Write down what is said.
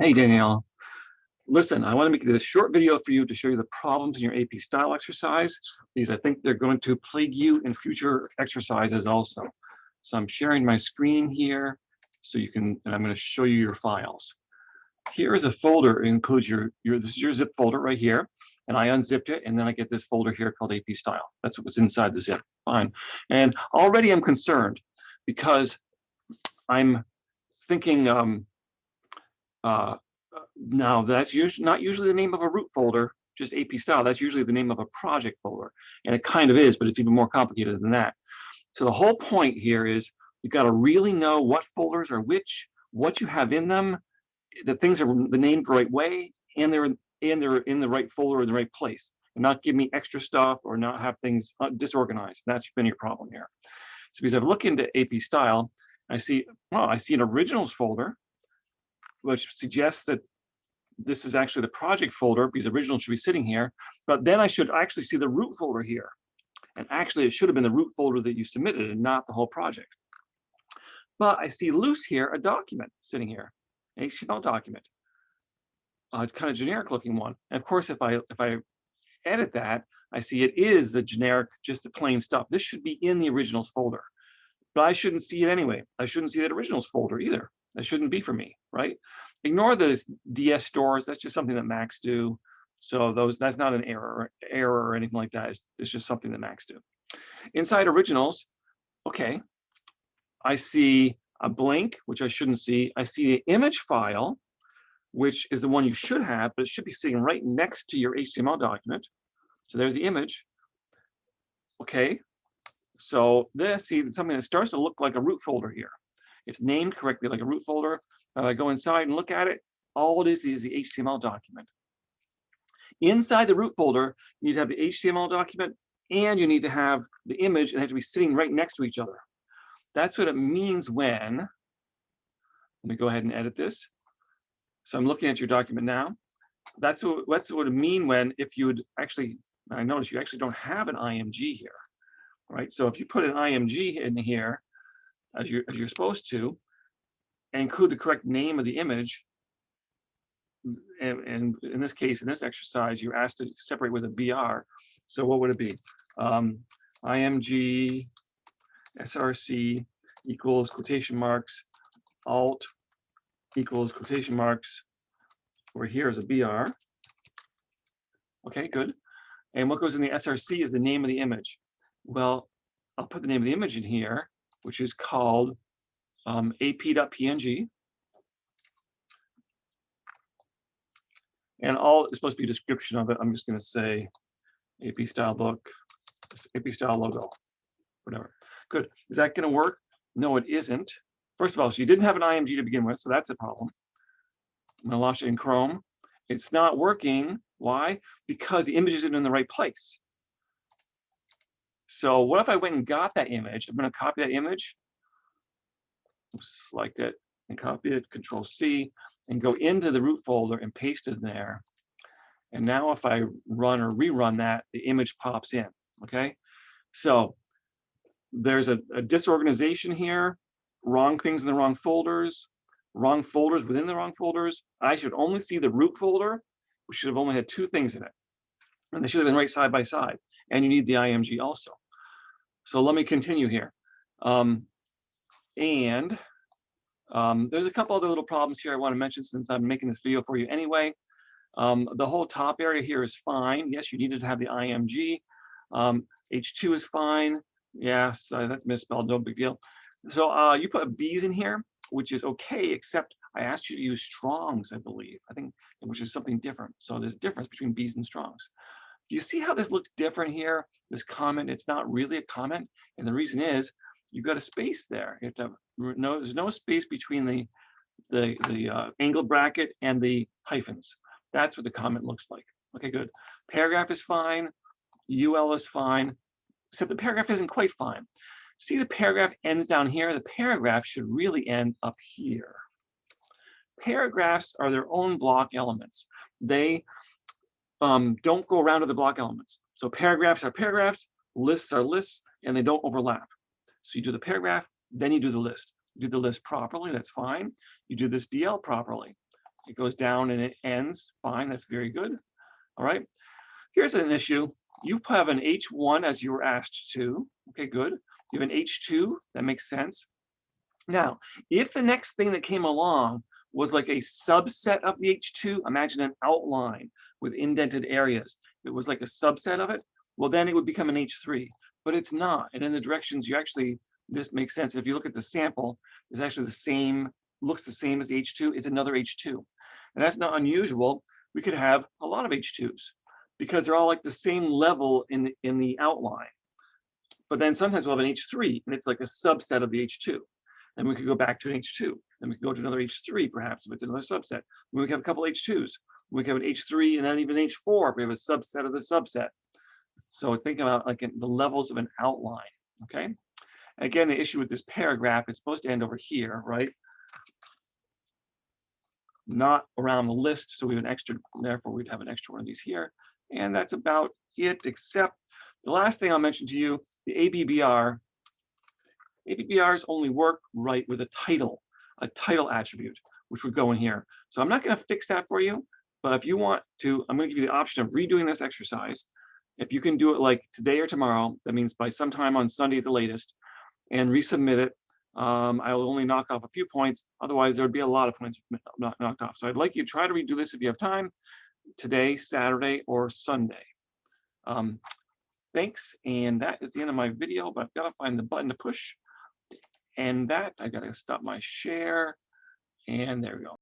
Hey, Danielle. Listen, I want to make this short video for you to show you the problems in your AP style exercise. These, I think they're going to plague you in future exercises also. So I'm sharing my screen here so you can, and I'm going to show you your files. Here is a folder. It includes this is your zip folder right here. And I unzipped it, and then I get this folder here called AP style. That's what's inside the zip. Fine. And already I'm concerned because I'm thinking, now that's not usually the name of a root folder, just AP style. That's usually the name of a project folder. And it kind of is, but it's even more complicated than that. So the whole point here is you've got to really know what folders are which, what you have in them, that things are named the right way, and they're in the right folder in the right place, and not give me extra stuff or not have things disorganized. That's been your problem here. So because I've looked into AP style, I see an originals folder, which suggests that this is actually the project folder because original should be sitting here, but then I should actually see the root folder here. And actually it should have been the root folder that you submitted and not the whole project. But I see loose here, a document sitting here, an HTML document, a kind of generic looking one. And of course, if I edit that, I see it is the generic, just the plain stuff. This should be in the originals folder, but I shouldn't see it anyway. I shouldn't see that originals folder either. That shouldn't be for me, right? Ignore those DS stores. That's just something that Macs do. So that's not an error or anything like that. It's just something that Macs do. Inside originals, okay, I see a blank, which I shouldn't see. I see the image file, which is the one you should have, but it should be sitting right next to your HTML document. So there's the image. Okay, so let's see something that starts to look like a root folder here. It's named correctly like a root folder. I go inside and look at it. All it is the HTML document. Inside the root folder, you need to have the HTML document and you need to have the image, and they have to be sitting right next to each other. That's what it means when, let me go ahead and edit this. So I'm looking at your document now. That's what it would mean when, if you would actually, I notice you actually don't have an IMG here, right? So if you put an IMG in here, as you're supposed to, and include the correct name of the image, and in this case, in this exercise, you're asked to separate with a BR. So what would it be? IMG src equals quotation marks alt equals quotation marks, where here is a BR. Okay, good. And what goes in the src is the name of the image. Well, I'll put the name of the image in here, which is called ap.png. And all is supposed to be a description of it. I'm just going to say AP style book, AP style logo, whatever. Good. Is that going to work? No, it isn't. First of all, so you didn't have an IMG to begin with, so that's a problem. I'm going to launch it in Chrome. It's not working. Why? Because the image isn't in the right place. So what if I went and got that image? I'm going to copy that image, select it and copy it, Control C, and go into the root folder and paste it in there. And now if I run or rerun that, the image pops in, okay? So there's a disorganization here, wrong things in the wrong folders within the wrong folders. I should only see the root folder, which should have only had 2 things in it. And they should have been right side by side. And you need the IMG also. So let me continue here. There's a couple other little problems here I want to mention since I'm making this video for you anyway. The whole top area here is fine. Yes, you needed to have the IMG. H2 is fine. Yes, that's misspelled, no big deal. So you put B's in here, which is okay, except I asked you to use Strongs, I believe. I think, which is something different. So there's a difference between B's and Strongs. Do you see how this looks different here? This comment, it's not really a comment. And the reason is you've got a space there. You have to have, there's no space between the angled bracket and the hyphens. That's what the comment looks like. Okay, good. Paragraph is fine. UL is fine, except the paragraph isn't quite fine. See, the paragraph ends down here. The paragraph should really end up here. Paragraphs are their own block elements. They don't go around other block elements. So paragraphs are paragraphs, lists are lists, and they don't overlap. So you do the paragraph, then you do the list. You do the list properly, that's fine. You do this DL properly. It goes down and it ends. Fine, that's very good. All right. Here's an issue. You have an H1 as you were asked to. Okay, good. You have an H2. That makes sense. Now, if the next thing that came along was like a subset of the H2, imagine an outline with indented areas. If it was like a subset of it, well, then it would become an H3, but it's not. And in the directions, you actually, this makes sense. If you look at the sample, it's actually the same, looks the same as the H2, it's another H2. And that's not unusual. We could have a lot of H2s because they're all like the same level in the outline. But then sometimes we'll have an H3 and it's like a subset of the H2. And we could go back to an H2. Then we could go to another H3 perhaps if it's another subset. We could have a couple H2s. We could have an H3 and then even H4 if we have a subset of the subset. So think about like the levels of an outline, okay? And again, the issue with this paragraph, it's supposed to end over here, right? Not around the list, so we have an extra, therefore we'd have an extra one of these here. And that's about it, except the last thing I'll mention to you, the APBRs only work right with a title attribute, which would go in here. So I'm not going to fix that for you, but if you want to, I'm going to give you the option of redoing this exercise. If you can do it like today or tomorrow, that means by sometime on Sunday at the latest, and resubmit it, I'll only knock off a few points. Otherwise, there would be a lot of points knocked off. So I'd like you to try to redo this if you have time, today, Saturday, or Sunday. Thanks, and that is the end of my video, but I've got to find the button to push. And that, I got to stop my share, and there we go.